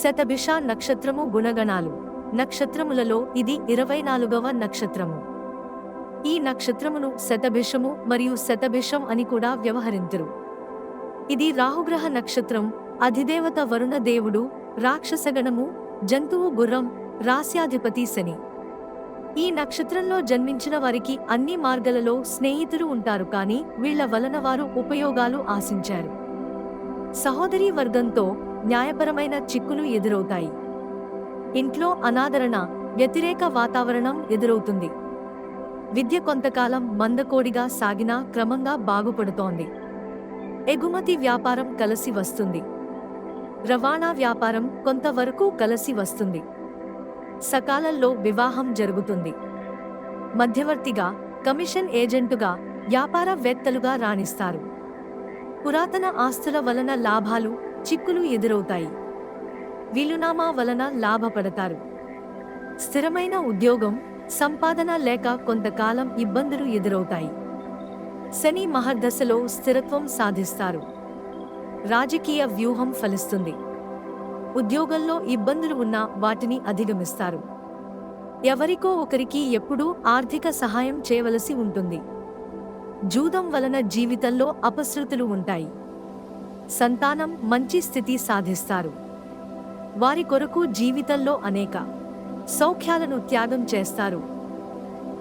శతభిష నక్షత్రము గుణగణాలు. నక్షత్రములలో ఇది 24వ నక్షత్రము. ఈ నక్షత్రమును శతభిషము మరియు శతభిషం అని కూడా వ్యవహరింతురు. ఇది రాహుగ్రహ నక్షత్రం. అధిదేవత వరుణ దేవుడు, రాక్షసగణము, జంతువు గుర్రం, రాస్యాధిపతి శని. ఈ నక్షత్రంలో జన్మించిన వారికి అన్ని మార్గాలలో స్నేహితులు ఉంటారు, కానీ వీళ్ల వలన వారు ఉపయోగాలు ఆశించారు. సహోదరీ వర్గంతో న్యాయపరమైన చిక్కులు ఎదురవుతాయి. ఇంట్లో అనాదరణ, వ్యతిరేక వాతావరణం ఎదురవుతుంది. విద్య కొంతకాలం మందకోడిగా సాగినా క్రమంగా బాగుపడుతోంది. ఎగుమతి వ్యాపారం కలిసి వస్తుంది. రవాణా వ్యాపారం కొంతవరకు కలిసి వస్తుంది. సకాలంలో వివాహం జరుగుతుంది. మధ్యవర్తిగా, కమిషన్ ఏజెంటుగా, వ్యాపారవేత్తలుగా రాణిస్తారు. పురాతన ఆస్తుల వలన లాభాలు, చిక్కులు ఎదురవుతాయి. వీలునామా వలన లాభపడతారు. స్థిరమైన ఉద్యోగం, సంపాదన లేక కొంతకాలం ఇబ్బందులు ఎదురవుతాయి. శని మహర్దశలో స్థిరత్వం సాధిస్తారు. రాజకీయ వ్యూహం ఫలిస్తుంది. ఉద్యోగంలో ఇబ్బందులు ఉన్నా వాటిని అధిగమిస్తారు. ఎవరికో ఒకరికి ఎప్పుడూ ఆర్థిక సహాయం చేయవలసి ఉంటుంది. జూదం వలన జీవితంలో అపశృతులు ఉంటాయి. సంతానం మంచి స్థితి సాధిస్తారు. వారి కొరకు జీవితంలో అనేక సౌఖ్యాలను త్యాగం చేస్తారు.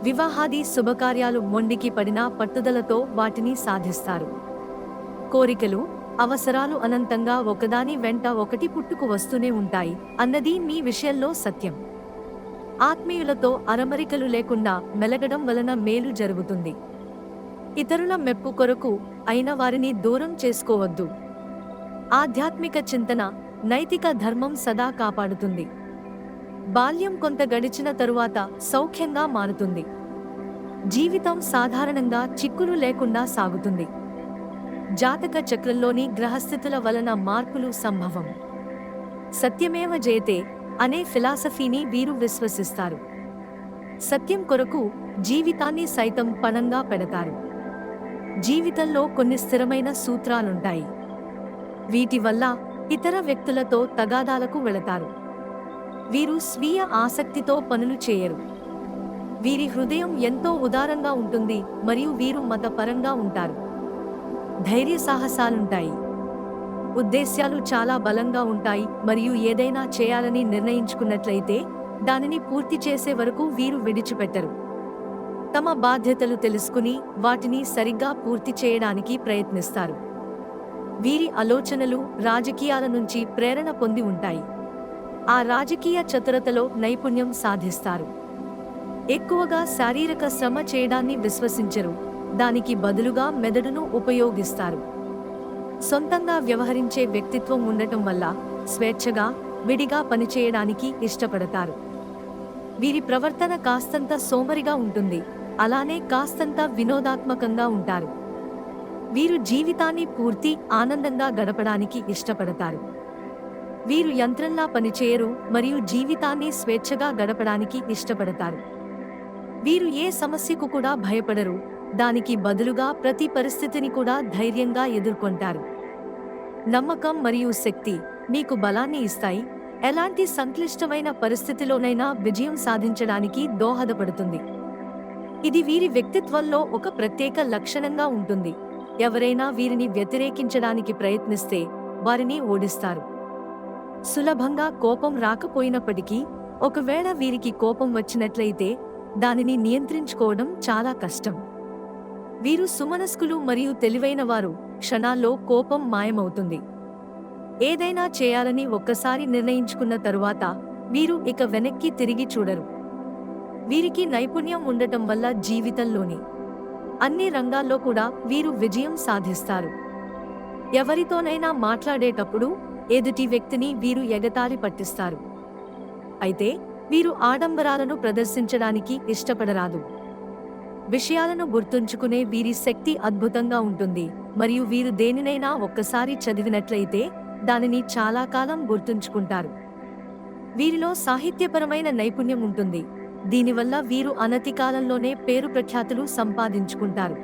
వివాహాది శుభకార్యాలు మొండికి పడినా పట్టుదలతో వాటిని సాధిస్తారు. కోరికలు, అవసరాలు అనంతంగా ఒకదాని వెంట ఒకటి పుట్టుకు వస్తూనే ఉంటాయి అన్నది మీ విషయంలో సత్యం. ఆత్మీయులతో అరమరికలు లేకుండా మెలగడం వలన మేలు జరుగుతుంది. ఇతరుల మెప్పు కొరకు అయిన వారిని దూరం చేసుకోవద్దు. ఆధ్యాత్మిక చింతన, నైతిక ధర్మం సదా కాపాడుతుంది. బాల్యం కొంత గడిచిన తరువాత సౌఖ్యంగా మారుతుంది. జీవితం సాధారణంగా చిక్కులు లేకుండా సాగుతుంది. జాతక చక్రంలోని గ్రహస్థితుల వలన మార్పులు సంభవం. సత్యమేవ జయతే అనే ఫిలాసఫీని వీరు విశ్వసిస్తారు. సత్యం కొరకు జీవితాన్ని సైతం పణంగా పెడతారు. జీవితంలో కొన్ని స్థిరమైన సూత్రాలుంటాయి. వీటి వల్ల ఇతర వ్యక్తులతో తగాదాలకు వెళతారు. వీరు స్వీయ ఆసక్తితో పనులు చేయరు. వీరి హృదయం ఎంతో ఉదారంగా ఉంటుంది మరియు వీరు మతపరంగా ఉంటారు. ధైర్య సాహసాలుంటాయి. ఉద్దేశ్యాలు చాలా బలంగా ఉంటాయి మరియు ఏదైనా చేయాలని నిర్ణయించుకున్నట్లయితే దానిని పూర్తి చేసే వరకు వీరు విడిచిపెట్టరు. తమ బాధ్యతలు తెలుసుకుని వాటిని సరిగ్గా పూర్తి చేయడానికి ప్రయత్నిస్తారు. వీరి ఆలోచనలు రాజకీయాల నుంచి ప్రేరణ పొంది ఉంటాయి. ఆ రాజకీయ చతురతలో నైపుణ్యం సాధిస్తారు. ఎక్కువగా శారీరక శ్రమ చేయడాన్ని విశ్వసించరు. దానికి బదులుగా మెదడును ఉపయోగిస్తారు. సొంతంగా వ్యవహరించే వ్యక్తిత్వం ఉండటం వల్ల స్వేచ్ఛగా, విడిగా పనిచేయడానికి ఇష్టపడతారు. వీరి ప్రవర్తన కాస్తంత సోమరిగా ఉంటుంది, అలానే కాస్తంత వినోదాత్మకంగా ఉంటారు. వీరు జీవితాన్ని పూర్తి ఆనందంగా గడపడానికి ఇష్టపడతారు. వీరు యంత్రంలా పనిచేయరు మరియు జీవితాన్ని స్వేచ్ఛగా గడపడానికి ఇష్టపడతారు. వీరు ఏ సమస్యకు కూడా భయపడరు, దానికి బదులుగా ప్రతి పరిస్థితిని కూడా ధైర్యంగా ఎదుర్కొంటారు. నమ్మకం మరియు శక్తి మీకు బలాన్ని ఇస్తాయి. ఎలాంటి సంక్లిష్టమైన పరిస్థితిలోనైనా విజయం సాధించడానికి దోహదపడుతుంది. ఇది వీరి వ్యక్తిత్వంలో ఒక ప్రత్యేక లక్షణంగా ఉంటుంది. ఎవరైనా వీరిని వ్యతిరేకించడానికి ప్రయత్నిస్తే వారిని ఓడిస్తారు. సులభంగా కోపం రాకపోయినప్పటికీ ఒకవేళ వీరికి కోపం వచ్చినట్లయితే దానిని నియంత్రించుకోవడం చాలా కష్టం. వీరు సుమనస్కులు మరియు తెలివైన వారు. క్షణాల్లో కోపం మాయమవుతుంది. ఏదైనా చేయాలని ఒక్కసారి నిర్ణయించుకున్న తరువాత వీరు ఇక వెనక్కి తిరిగి చూడరు. వీరికి నైపుణ్యం ఉండటం వల్ల జీవితంలోని అన్ని రంగాల్లో కూడా వీరు విజయం సాధిస్తారు. ఎవరితోనైనా మాట్లాడేటప్పుడు ఎదుటి వ్యక్తిని వీరు ఎగతాళి పట్టిస్తారు. అయితే వీరు ఆడంబరాలను ప్రదర్శించడానికి ఇష్టపడరాదు. విషయాలను గుర్తుంచుకునే వీరి శక్తి అద్భుతంగా ఉంటుంది మరియు వీరు దేనినైనా ఒక్కసారి చదివినట్లయితే దానిని చాలా కాలం గుర్తుంచుకుంటారు. వీరిలో సాహిత్యపరమైన నైపుణ్యం ఉంటుంది. దీనివల్ల వీరు అనతి కాలంలోనే పేరు ప్రఖ్యాతులు సంపాదించుకుంటారు.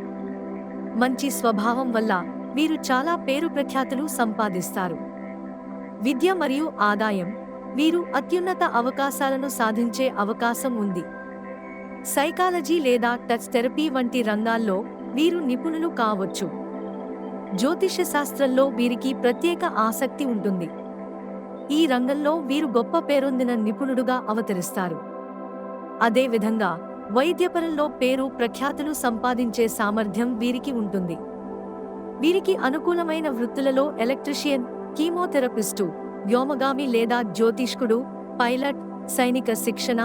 మంచి స్వభావం వల్ల వీరు చాలా పేరు ప్రఖ్యాతులు సంపాదిస్తారు. విద్య మరియు ఆదాయం వీరు అత్యున్నత అవకాశాలను సాధించే అవకాశం ఉంది. సైకాలజీ లేదా టచ్ థెరపీ వంటి రంగాల్లో వీరు నిపుణులు కావచ్చు. జ్యోతిష్య శాస్త్రంలో వీరికి ప్రత్యేక ఆసక్తి ఉంటుంది. ఈ రంగంలో వీరు గొప్ప పేరొందిన నిపుణుడుగా అవతరిస్తారు. అదేవిధంగా వైద్యపరంలో పేరు ప్రఖ్యాతులు సంపాదించే సామర్థ్యం వీరికి ఉంటుంది. వీరికి అనుకూలమైన వృత్తులలో ఎలక్ట్రీషియన్, కీమోథెరపిస్టు, వ్యోమగామి లేదా జ్యోతిష్కుడు, పైలట్, సైనిక శిక్షణ,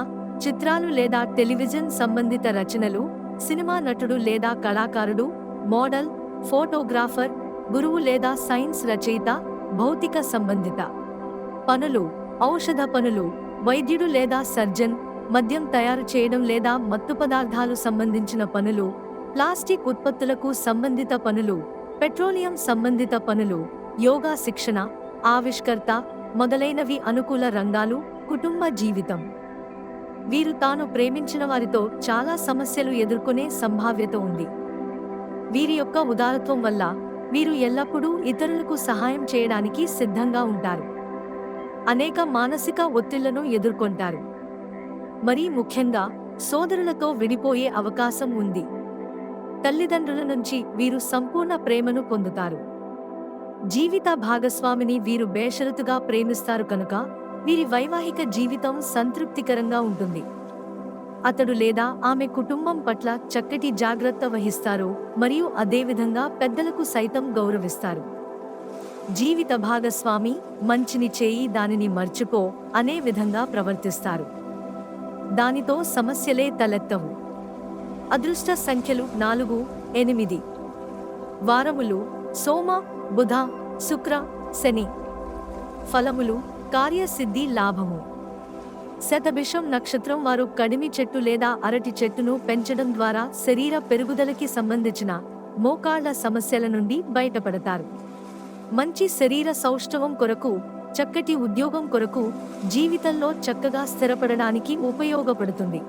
చిత్రాలు లేదా టెలివిజన్ సంబంధిత రచనలు, సినిమా నటుడు లేదా కళాకారుడు, మోడల్, ఫోటోగ్రాఫర్, గురువు లేదా సైన్స్ రచయిత, భౌతిక సంబంధిత పనులు, ఔషధ పనులు, వైద్యుడు లేదా సర్జన్, మద్యం తయారు చేయడం లేదా మత్తు పదార్థాలు సంబంధించిన పనులు, ప్లాస్టిక్ ఉత్పత్తులకు సంబంధిత పనులు, పెట్రోలియం సంబంధిత పనులు, యోగా శిక్షణ, ఆవిష్కర్త మొదలైనవి అనుకూల రంగాలు. కుటుంబ జీవితం. వీరు తాను ప్రేమించిన వారితో చాలా సమస్యలు ఎదుర్కొనే సంభావ్యత ఉంది. వీరి యొక్క ఉదారత్వం వల్ల వీరు ఎల్లప్పుడూ ఇతరులకు సహాయం చేయడానికి సిద్ధంగా ఉంటారు. అనేక మానసిక ఒత్తిళ్లను ఎదుర్కొంటారు. మరీ ముఖ్యంగా సోదరులతో విడిపోయే అవకాశం ఉంది. తల్లిదండ్రుల నుంచి వీరు సంపూర్ణ ప్రేమను పొందుతారు. జీవిత భాగస్వామిని వీరు బేషరతుగా ప్రేమిస్తారు కనుక వీరి వైవాహిక జీవితం సంతృప్తికరంగా ఉంటుంది. అతడు లేదా ఆమె కుటుంబం పట్ల చక్కటి జాగ్రత్త వహిస్తారు మరియు అదేవిధంగా పెద్దలకు సైతం గౌరవిస్తారు. జీవిత భాగస్వామి మంచిని చేయి దానిని మర్చిపో అనే విధంగా ప్రవర్తిస్తారు. దానితో సమస్యలే తలెత్తవు. అదృష్ట సంఖ్యలు 4, 8. వారములు సోమ, బుధ, శుక్ర, శని. ఫలములు కార్యసిద్ధి, లాభము. శతభిషం నక్షత్రం వారు కడిమి చెట్టు లేదా అరటి చెట్టును పెంచడం ద్వారా శరీర పెరుగుదలకి సంబంధించిన మోకాళ్ల సమస్యల నుండి బయటపడతారు. మంచి శరీర సౌష్ఠవం కొరకు, చక్కటి ఉద్యోగం కొరకు, జీవితంలో చక్కగా స్థిరపడడానికి ఉపయోగపడుతుంది.